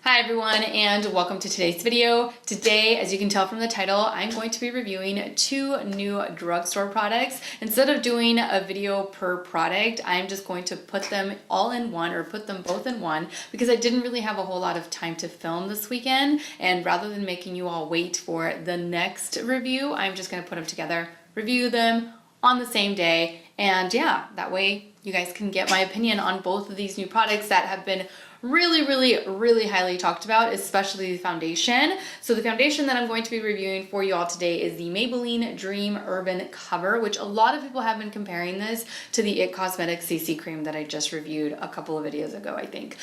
Hi everyone and welcome to today's video. Today, as you can tell from the title, I'm going to be reviewing two new drugstore products. Instead of doing a video per product, I'm just going to put them all in one or put them both in one because I didn't really have a whole lot of time to film this weekend, and rather than making you all wait for the next review, I'm just going to put them together, review them on the same day, and yeah, that way you guys can get my opinion on both of these new products that have been really highly talked about, especially the foundation. So the foundation that I'm going to be reviewing for you all today is the Maybelline Dream Urban Cover, which a lot of people have been comparing this to the IT Cosmetics CC cream that I just reviewed a couple of videos ago, I think.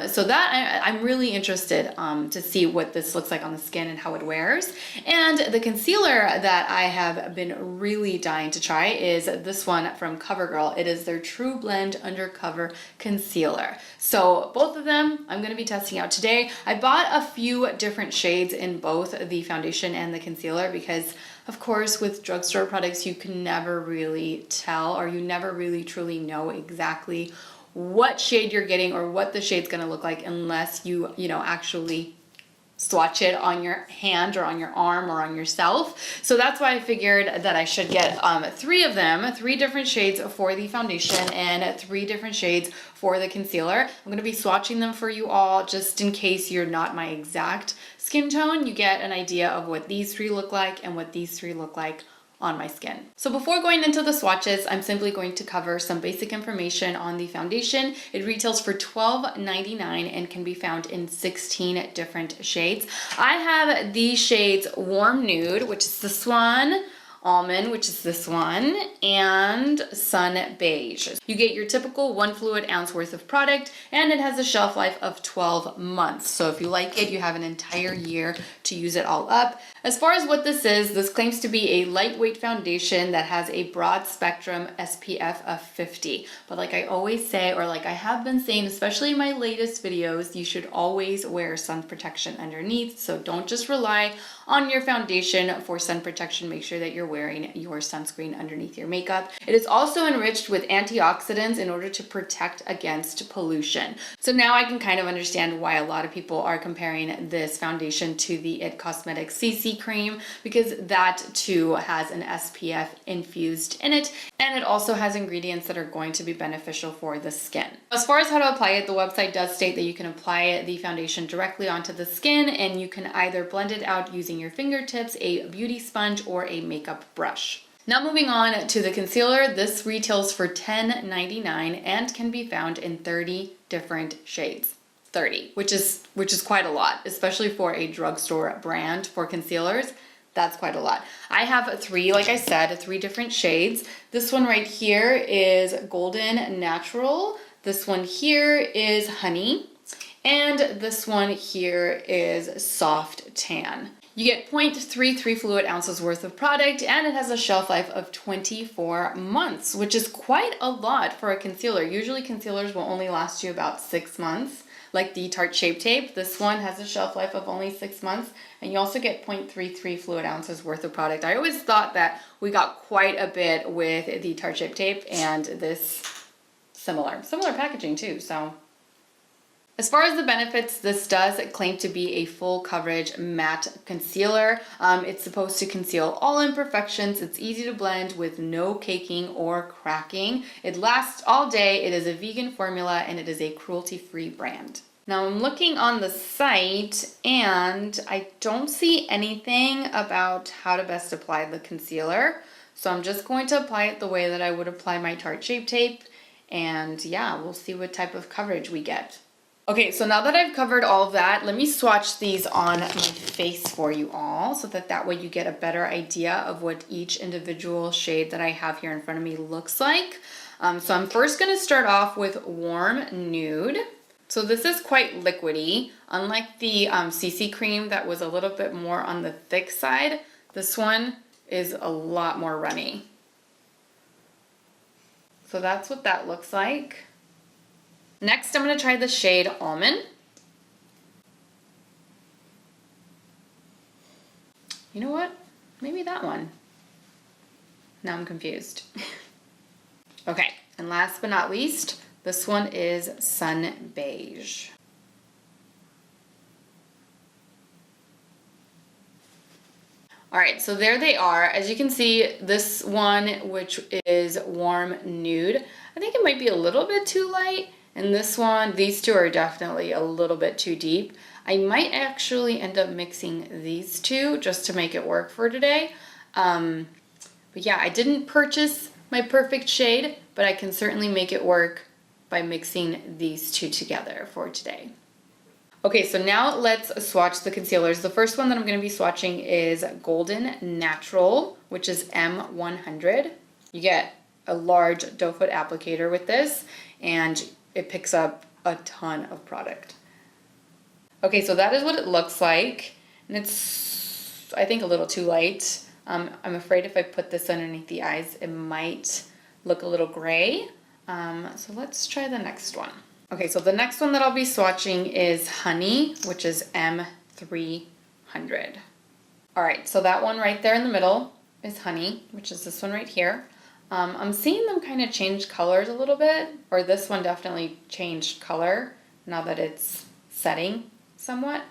So that I'm really interested to see what this looks like on the skin and how it wears. And the concealer that I have been really dying to try is this one from Covergirl. It is their Trublend Undercover Concealer. So both of them I'm going to be testing out today. I bought a few different shades in both the foundation and the concealer because, of course, with drugstore products you can never really tell, or you never really truly know exactly what shade you're getting or what the shade's going to look like unless you actually swatch it on your hand or on your arm or on yourself. So that's why I figured that I should get three of them, three different shades for the foundation and three different shades for the concealer. I'm going to be swatching them for you all just in case you're not my exact skin tone. You get an idea of what these three look like and what these three look like on my skin. So before going into the swatches, I'm simply going to cover some basic information on the foundation. It retails for $12.99 and can be found in 16 different shades. I have these shades Warm Nude, which is this one, Almond, which is this one, and Sun Beige. You get your typical 1 fluid ounce worth of product, and it has a shelf life of 12 months. So if you like it, you have an entire year to use it all up. As far as what this is, this claims to be a lightweight foundation that has a broad spectrum SPF of 50. But like I always say, or like I have been saying, especially in my latest videos, you should always wear sun protection underneath. So don't just rely on your foundation for sun protection. Make sure that you're wearing your sunscreen underneath your makeup. It is also enriched with antioxidants in order to protect against pollution. So now I can kind of understand why a lot of people are comparing this foundation to the IT Cosmetics CC cream, because that too has an SPF infused in it, and it also has ingredients that are going to be beneficial for the skin. As far as how to apply it, the website does state that you can apply the foundation directly onto the skin, and you can either blend it out using your fingertips, a beauty sponge, or a makeup brush. Now moving on to the concealer, this retails for $10.99 and can be found in 30 different shades. 30, which is quite a lot, especially for a drugstore brand for concealers. That's quite a lot. I have three, like I said, three different shades. This one right here is Golden Natural. This one here is Honey. And this one here is Soft Tan. You get 0.33 fluid ounces worth of product, and it has a shelf life of 24 months, which is quite a lot for a concealer. Usually concealers will only last you about 6 months. Like the Tarte Shape Tape, this one has a shelf life of only 6 months, and you also get 0.33 fluid ounces worth of product. I always thought that we got quite a bit with the Tarte Shape Tape, and this similar packaging too, so. As far as the benefits, this does claim to be a full coverage matte concealer. It's supposed to conceal all imperfections. It's easy to blend with no caking or cracking. It lasts all day. It is a vegan formula, and it is a cruelty-free brand. Now I'm looking on the site and I don't see anything about how to best apply the concealer. So I'm just going to apply it the way that I would apply my Tarte Shape Tape. And yeah, we'll see what type of coverage we get. Okay, so now that I've covered all of that, let me swatch these on my face for you all so that way you get a better idea of what each individual shade that I have here in front of me looks like. So I'm first going to start off with Warm Nude. So this is quite liquidy. Unlike the CC cream that was a little bit more on the thick side, this one is a lot more runny. So that's what that looks like. Next, I'm going to try the shade Almond. You know what? Maybe that one. Now I'm confused. Okay, and last but not least, this one is Sun Beige. All right, so there they are. As you can see, this one, which is warm nude, I think it might be a little bit too light. And this one, these two are definitely a little bit too deep. I might actually end up mixing these two just to make it work for today. But yeah, I didn't purchase my perfect shade, but I can certainly make it work by mixing these two together for today. Okay, so now let's swatch the concealers. The first one that I'm going to be swatching is Golden Natural, which is M100. You get a large doe foot applicator with this, and it picks up a ton of product. Okay, so that is what it looks like, and it's, I think, a little too light. I'm afraid if I put this underneath the eyes, it might look a little gray. So let's try the next one. Okay, so the next one that I'll be swatching is Honey, which is M300. All right, so that one right there in the middle is Honey, which is this one right here. I'm seeing them kind of change colors a little bit, or this one definitely changed color now that it's setting somewhat.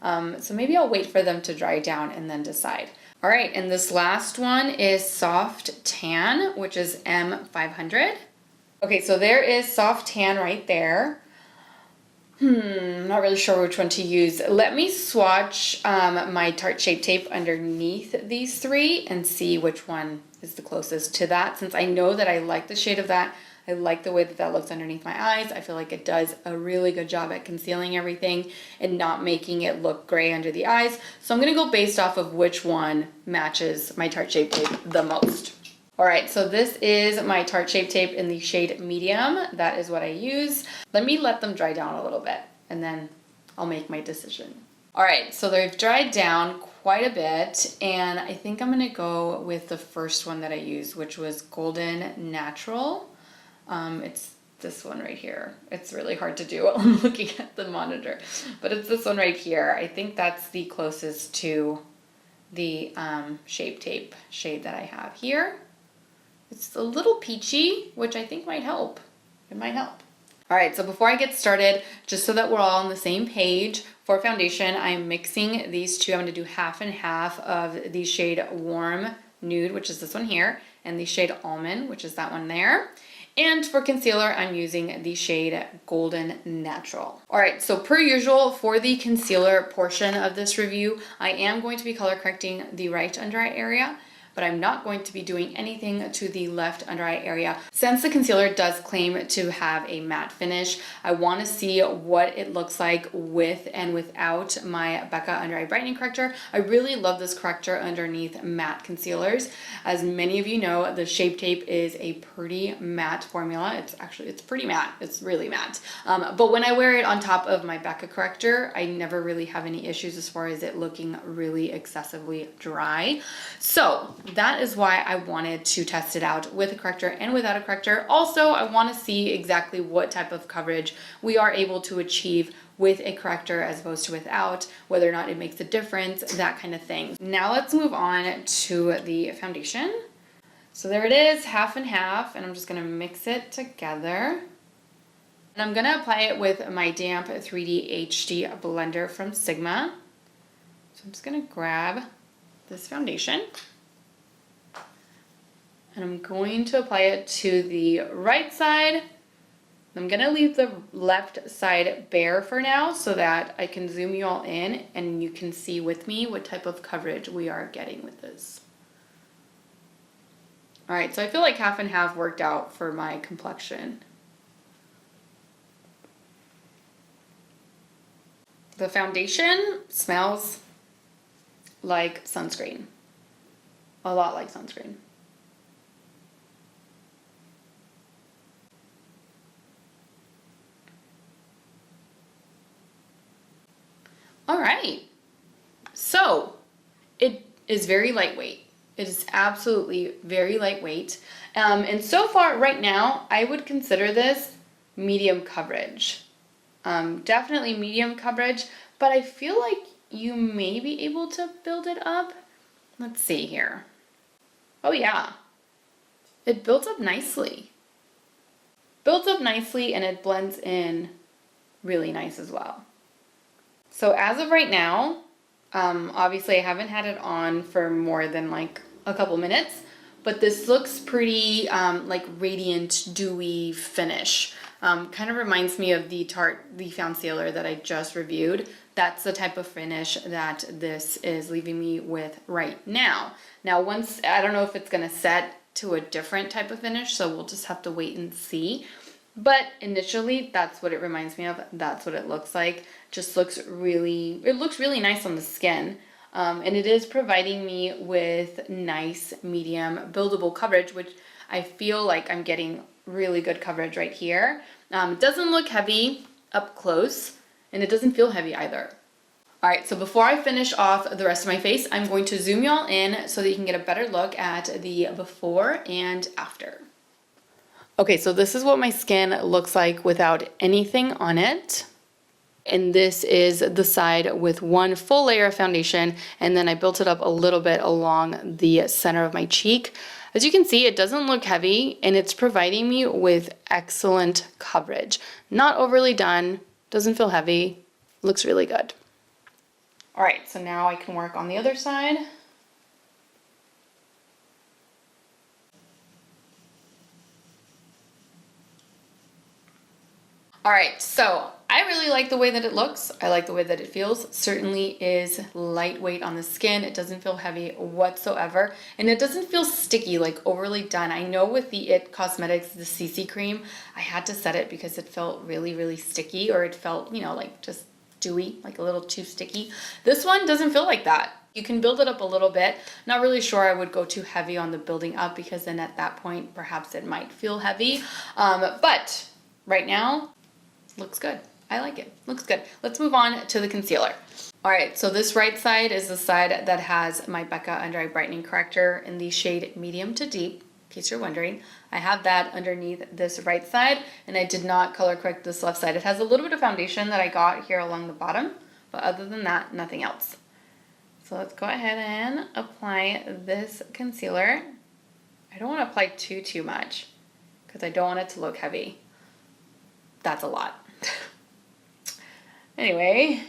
So maybe I'll wait for them to dry down and then decide. All right, and this last one is Soft Tan, which is M500. Okay, so there is Soft Tan right there. I'm not really sure which one to use. Let me swatch my Tarte Shape Tape underneath these three and see which one is the closest to that, since I know that I like the shade of that. I like the way that that looks underneath my eyes. I feel like it does a really good job at concealing everything and not making it look gray under the eyes. So I'm gonna go based off of which one matches my Tarte Shape Tape the most. All right, so this is my Tarte Shape Tape in the shade Medium. That is what I use. Let me let them dry down a little bit and then I'll make my decision. All right, so they've dried down quite a bit, and I think I'm gonna go with the first one that I used, which was Golden Natural. It's this one right here. It's really hard to do while I'm looking at the monitor, but it's this one right here. I think that's the closest to the Shape Tape shade that I have here. It's a little peachy, which I think might help. It might help. All right, so before I get started, just so that we're all on the same page, for foundation, I'm mixing these two. I'm gonna do half and half of the shade Warm Nude, which is this one here, and the shade Almond, which is that one there. And for concealer, I'm using the shade Golden Natural. All right, so per usual, for the concealer portion of this review, I am going to be color correcting the right under eye area, but I'm not going to be doing anything to the left under eye area. Since the concealer does claim to have a matte finish, I want to see what it looks like with and without my Becca Under Eye Brightening Corrector. I really love this corrector underneath matte concealers. As many of you know, the Shape Tape is a pretty matte formula. It's pretty matte. It's really matte. But when I wear it on top of my Becca corrector, I never really have any issues as far as it looking really excessively dry. So that is why I wanted to test it out with a corrector and without a corrector. Also, I want to see exactly what type of coverage we are able to achieve with a corrector as opposed to without, whether or not it makes a difference, that kind of thing. Now let's move on to the foundation. So there it is, half and half, and I'm just gonna mix it together. And I'm gonna apply it with my damp 3D HD blender from Sigma. So I'm just gonna grab this foundation, and I'm going to apply it to the right side. I'm gonna leave the left side bare for now so that I can zoom you all in and you can see with me what type of coverage we are getting with this. All right, so I feel like half and half worked out for my complexion. The foundation smells like sunscreen, a lot like sunscreen. All right, so it is very lightweight. It is absolutely very lightweight. And so far right now, I would consider this medium coverage. Definitely medium coverage, but I feel like you may be able to build it up. Let's see here. Oh yeah, it builds up nicely. Builds up nicely and it blends in really nice as well. So as of right now, Obviously I haven't had it on for more than like a couple minutes, but this looks pretty like radiant, dewy finish. Kind of reminds me of the Found Sailor that I just reviewed. That's the type of finish that this is leaving me with right now. Now, I don't know if it's gonna set to a different type of finish, so we'll just have to wait and see. But initially, that's what it reminds me of. That's what it looks like. It looks really nice on the skin. And it is providing me with nice, medium, buildable coverage, which I feel like I'm getting really good coverage right here. It doesn't look heavy up close, and it doesn't feel heavy either. All right, so before I finish off the rest of my face, I'm going to zoom y'all in so that you can get a better look at the before and after. Okay, so this is what my skin looks like without anything on it. And this is the side with one full layer of foundation, and then I built it up a little bit along the center of my cheek. As you can see, it doesn't look heavy, and it's providing me with excellent coverage. Not overly done, doesn't feel heavy, looks really good. All right, so now I can work on the other side. All right, so I really like the way that it looks. I like the way that it feels. Certainly is lightweight on the skin. It doesn't feel heavy whatsoever. And it doesn't feel sticky, like overly done. I know with the IT Cosmetics, the CC cream, I had to set it because it felt really sticky, or it felt, you know, like just dewy, like a little too sticky. This one doesn't feel like that. You can build it up a little bit. Not really sure I would go too heavy on the building up, because then at that point, perhaps it might feel heavy. But right now, looks good. I like it. Looks good. Let's move on to the concealer. All right, so this right side is the side that has my Becca Under Eye Brightening Corrector in the shade Medium to Deep, in case you're wondering. I have that underneath this right side, and I did not color correct this left side. It has a little bit of foundation that I got here along the bottom, but other than that, nothing else. So let's go ahead and apply this concealer. I don't want to apply too much because I don't want it to look heavy. That's a lot. Anyway,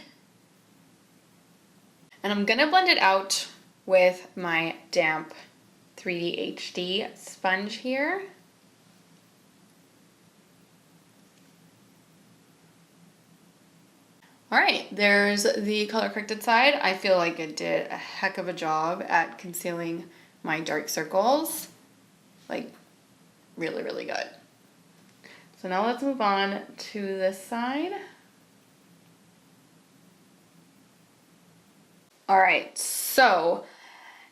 and I'm gonna blend it out with my damp 3D HD sponge here. All right, there's the color corrected side. I feel like it did a heck of a job at concealing my dark circles. Like, really good. So now let's move on to this side. All right, so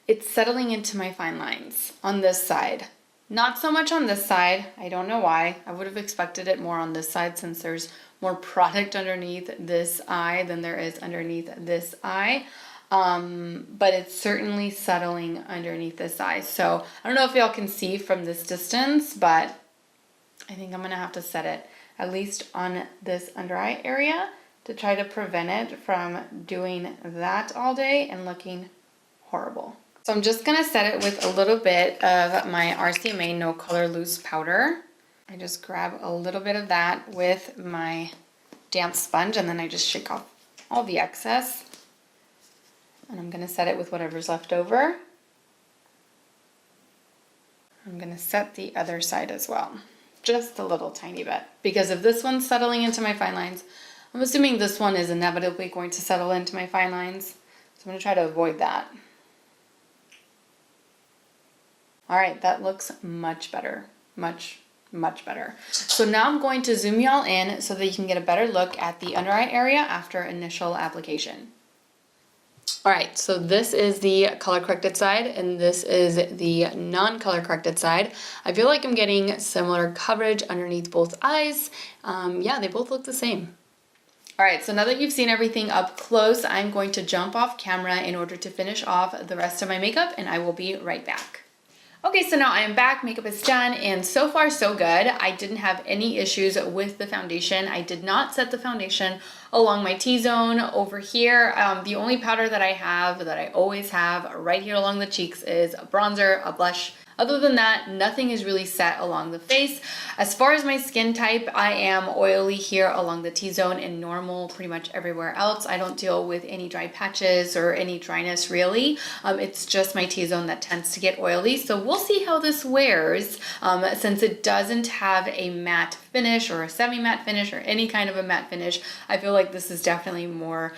it's settling into my fine lines on this side. Not so much on this side. I don't know why. I would have expected it more on this side, since there's more product underneath this eye than there is underneath this eye. But it's certainly settling underneath this eye. So I don't know if y'all can see from this distance, but I think I'm gonna have to set it at least on this under eye area to try to prevent it from doing that all day and looking horrible. So I'm just gonna set it with a little bit of my RCMA No Color Loose Powder. I just grab a little bit of that with my damp sponge, and then I just shake off all the excess. And I'm gonna set it with whatever's left over. I'm gonna set the other side as well. Just a little tiny bit. Because if this one's settling into my fine lines, I'm assuming this one is inevitably going to settle into my fine lines. So I'm gonna try to avoid that. All right, that looks much better. Much better. So now I'm going to zoom y'all in so that you can get a better look at the under eye area after initial application. All right, so this is the color corrected side, and this is the non-color corrected side. I feel like I'm getting similar coverage underneath both eyes. Yeah, they both look the same. All right, so now that you've seen everything up close, I'm going to jump off camera in order to finish off the rest of my makeup, and I will be right back. Okay, so now I am back, makeup is done, and so far so good. I didn't have any issues with the foundation. I did not set the foundation along my T-zone over here. The only powder that I have, that I always have right here along the cheeks, is a bronzer, a blush, Other than that, nothing is really set along the face. As far as my skin type, I am oily here along the T-zone and normal pretty much everywhere else. I don't deal with any dry patches or any dryness really. It's just my T-zone that tends to get oily. So we'll see how this wears since it doesn't have a matte finish or a semi-matte finish or any kind of a matte finish. I feel like this is definitely more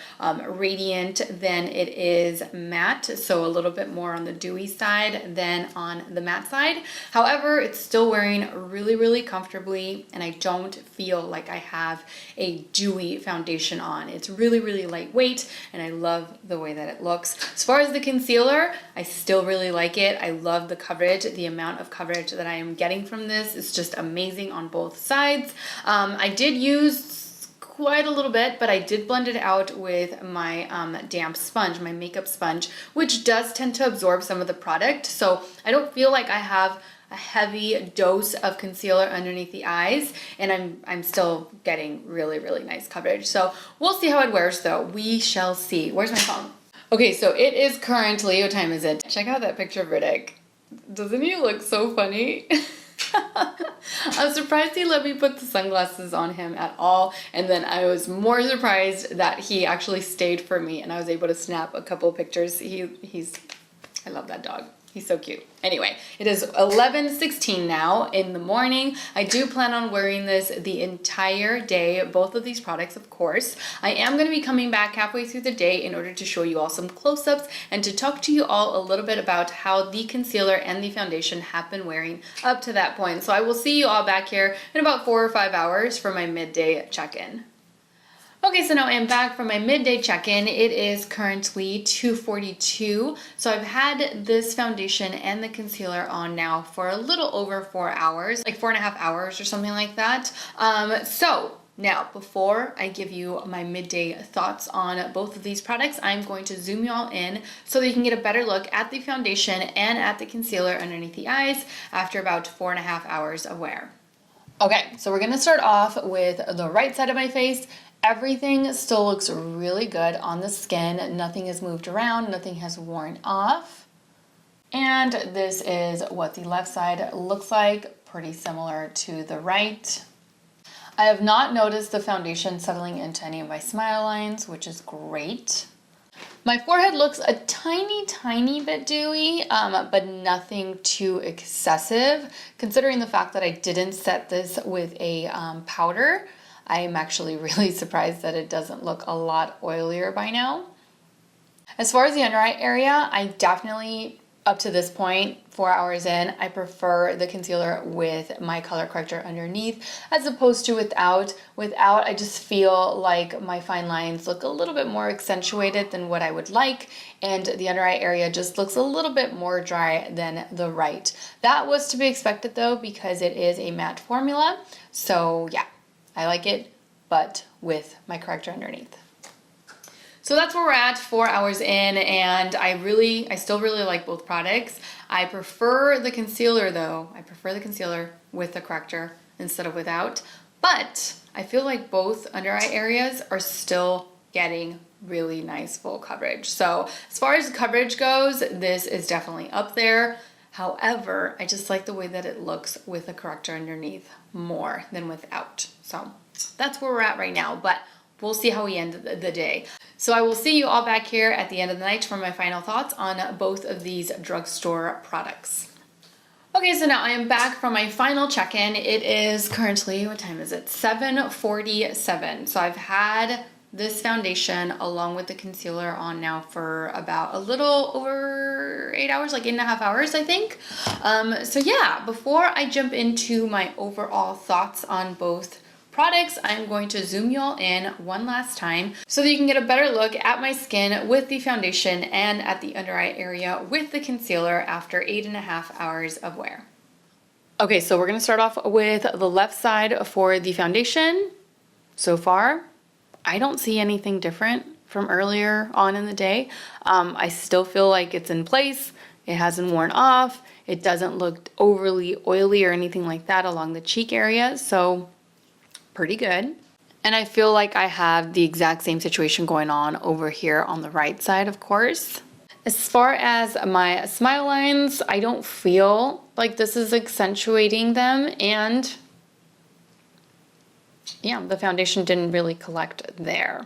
radiant than it is matte, so a little bit more on the dewy side than on the matte side. However, it's still wearing really comfortably, and I don't feel like I have a dewy foundation on. It's really lightweight, and I love the way that it looks. As far as the concealer, I still really like it. I love the coverage. The amount of coverage that I am getting from this is just amazing on both sides. I did use quite a little bit, but I did blend it out with my damp sponge, my makeup sponge, which does tend to absorb some of the product. So I don't feel like I have a heavy dose of concealer underneath the eyes, and I'm still getting really nice coverage. So we'll see how it wears though. We shall see. Where's my phone? Okay, so it is currently, what time is it? Check out that picture of Riddick. Doesn't he look so funny? I'm surprised he let me put the sunglasses on him at all, and then I was more surprised that he actually stayed for me and I was able to snap a couple of pictures. I love that dog. He's so cute. Anyway, it is 11:16 now in the morning. I do plan on wearing this the entire day, both of these products, of course. I am going to be coming back halfway through the day in order to show you all some close-ups and to talk to you all a little bit about how the concealer and the foundation have been wearing up to that point. So I will see you all back here in about 4 or 5 hours for my midday check-in. Okay, so now I am back from my midday check-in. It is currently 2:42. So I've had this foundation and the concealer on now for a little over 4 hours, like 4.5 hours or something like that. So now, before I give you my midday thoughts on both of these products, I'm going to zoom you all in so that you can get a better look at the foundation and at the concealer underneath the eyes after about 4.5 hours of wear. Okay, so we're gonna start off with the right side of my face. Everything still looks really good on the skin. Nothing has moved around, nothing has worn off. And this is what the left side looks like, pretty similar to the right. I have not noticed the foundation settling into any of my smile lines, which is great. My forehead looks a tiny bit dewy, but nothing too excessive. Considering the fact that I didn't set this with a powder, I'm actually really surprised that it doesn't look a lot oilier by now. As far as the under eye area, I definitely, up to this point, 4 hours in, I prefer the concealer with my color corrector underneath as opposed to without. Without, I just feel like my fine lines look a little bit more accentuated than what I would like, and the under eye area just looks a little bit more dry than the right. That was to be expected though, because it is a matte formula. So yeah, I like it, but with my corrector underneath. So that's where we're at, 4 hours in, and I still really like both products. I prefer the concealer though. I prefer the concealer with the corrector instead of without, but I feel like both under eye areas are still getting really nice full coverage. So as far as coverage goes, this is definitely up there. However, I just like the way that it looks with a corrector underneath more than without. So that's where we're at right now, but we'll see how we end the day. So I will see you all back here at the end of the night for my final thoughts on both of these drugstore products. Okay, so now I am back from my final check-in. It is currently, what time is it? 7:47. So I've had this foundation along with the concealer on now for about a little over 8 hours, like 8.5 hours, I think. So yeah, before I jump into my overall thoughts on both products, I'm going to zoom you all in one last time so that you can get a better look at my skin with the foundation and at the under eye area with the concealer after 8.5 hours of wear. Okay, so we're gonna start off with the left side for the foundation. So far, I don't see anything different from earlier on in the day. I still feel like it's in place. It hasn't worn off. It doesn't look overly oily or anything like that along the cheek area. So pretty good. And I feel like I have the exact same situation going on over here on the right side, of course. As far as my smile lines, I don't feel like this is accentuating them, and yeah, the foundation didn't really collect there.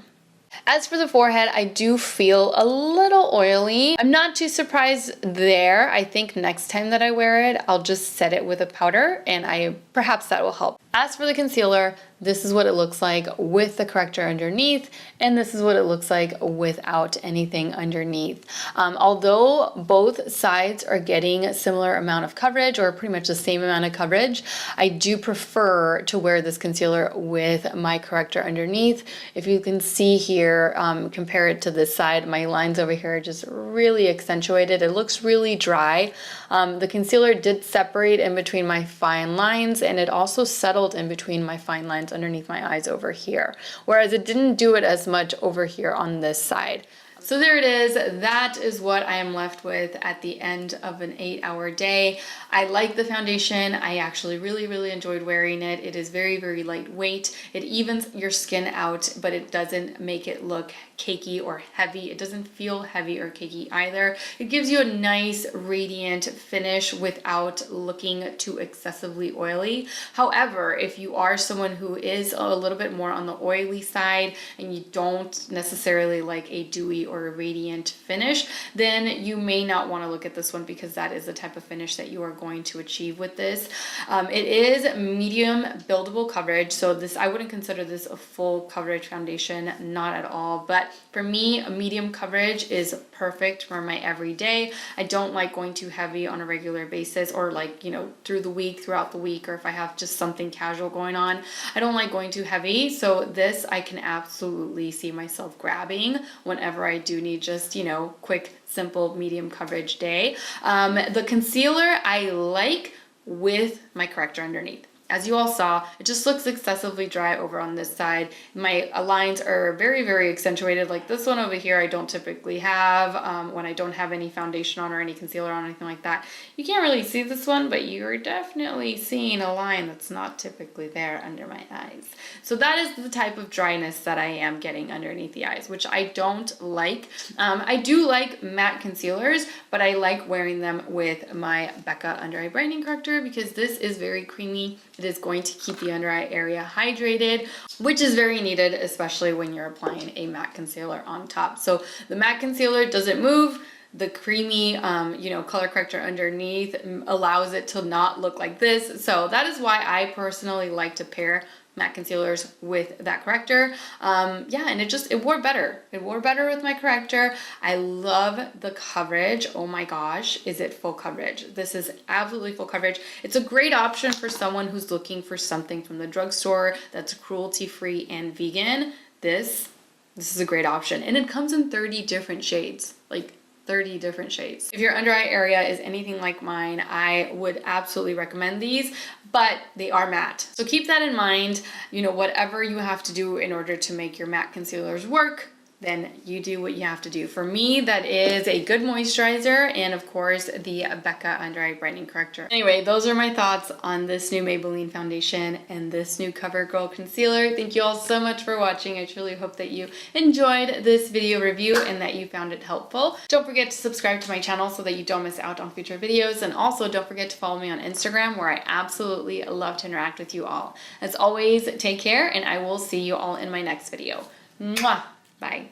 As for the forehead, I do feel a little oily. I'm not too surprised there. I think next time that I wear it, I'll just set it with a powder, and perhaps that will help. As for the concealer, this is what it looks like with the corrector underneath, and this is what it looks like without anything underneath. Although both sides are getting a similar amount of coverage, or pretty much the same amount of coverage, I do prefer to wear this concealer with my corrector underneath. If you can see here, compare it to this side, my lines over here are just really accentuated. It looks really dry. The concealer did separate in between my fine lines, and it also settled in between my fine lines underneath my eyes over here, whereas it didn't do it as much over here on this side. So there it is. That is what I am left with at the end of an 8-hour day. I like the foundation. I actually really enjoyed wearing it. It is very lightweight. It evens your skin out, but it doesn't make it look cakey or heavy. It doesn't feel heavy or cakey either. It gives you a nice radiant finish without looking too excessively oily. However, if you are someone who is a little bit more on the oily side and you don't necessarily like a dewy or a radiant finish, then you may not want to look at this one, because that is the type of finish that you are going to achieve with this. It is medium buildable coverage, so this, I wouldn't consider this a full coverage foundation, not at all, but for me, a medium coverage is perfect for my everyday. I don't like going too heavy on a regular basis, or like, you know, throughout the week, or if I have just something casual going on. I don't like going too heavy, so this I can absolutely see myself grabbing whenever I do need just, you know, quick, simple, medium coverage day. The concealer I like with my corrector underneath. As you all saw, it just looks excessively dry over on this side. My lines are very accentuated. Like this one over here, I don't typically have when I don't have any foundation on or any concealer on or anything like that. You can't really see this one, but you're definitely seeing a line that's not typically there under my eyes. So that is the type of dryness that I am getting underneath the eyes, which I don't like. I do like matte concealers, but I like wearing them with my Becca Under Eye Brightening Corrector, because this is very creamy. It is going to keep the under eye area hydrated, which is very needed, especially when you're applying a matte concealer on top. So the matte concealer doesn't move. The creamy, you know, color corrector underneath allows it to not look like this. So that is why I personally like to pair matte concealers with that corrector. Yeah, and it wore better. It wore better with my corrector. I love the coverage. Oh my gosh, is it full coverage? This is absolutely full coverage. It's a great option for someone who's looking for something from the drugstore that's cruelty-free and vegan. This is a great option. And it comes in 30 different shades. Like 30 different shades. If your under eye area is anything like mine, I would absolutely recommend these, but they are matte. So keep that in mind. You know, whatever you have to do in order to make your matte concealers work, then you do what you have to do. For me, that is a good moisturizer, and of course the Becca Under Eye Brightening Corrector. Anyway, those are my thoughts on this new Maybelline foundation and this new Covergirl concealer. Thank you all so much for watching. I truly hope that you enjoyed this video review and that you found it helpful. Don't forget to subscribe to my channel so that you don't miss out on future videos, and also don't forget to follow me on Instagram, where I absolutely love to interact with you all. As always, take care, and I will see you all in my next video. Mwah! Bye.